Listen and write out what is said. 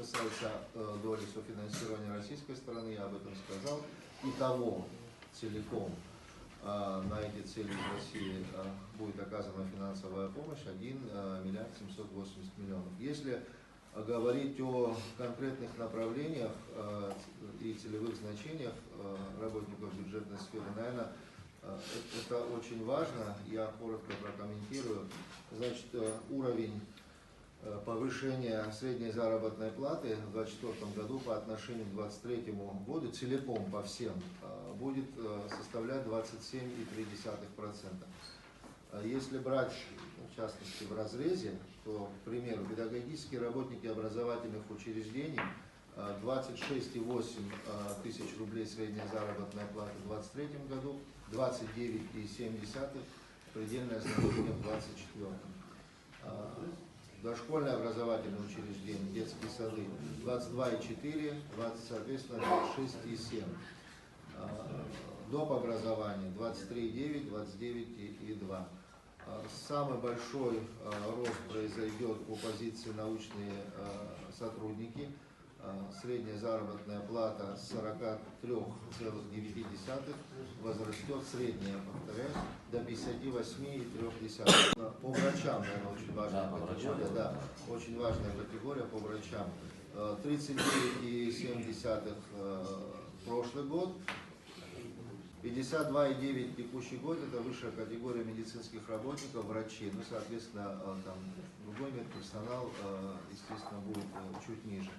касается доли софинансирования российской стороны, я об этом сказал. Итого целиком на эти цели в России будет оказана финансовая помощь 1 миллиард 780 миллионов. Если говорить о конкретных направлениях и целевых значениях работников бюджетной сферы, наверное, это очень важно. Я коротко прокомментирую. Значит, уровень повышения средней заработной платы в 2024 году по отношению к 2023 году целиком по всем будет составлять 27,3%. Если брать, в частности, в разрезе, то, к примеру, педагогические работники образовательных учреждений 26,8 тысяч рублей средняя заработная плата в 2023 году, 29,7 предельное значение в 2024. Дошкольное образовательное учреждение, детские сады 22,4, соответственно 26,7. Доп. Образование 23,9, 29,2. Самый большой рост произойдет по позиции научные сотрудники. Средняя заработная плата с 43,9 возрастет, средняя, повторяюсь, до 58,3. По врачам, наверное, очень важная категория, да, очень важная категория по врачам. 39,7 прошлый год, 52,9 текущий год, это высшая категория медицинских работников, врачи, ну, соответственно, там другой медперсонал, естественно, будет чуть ниже.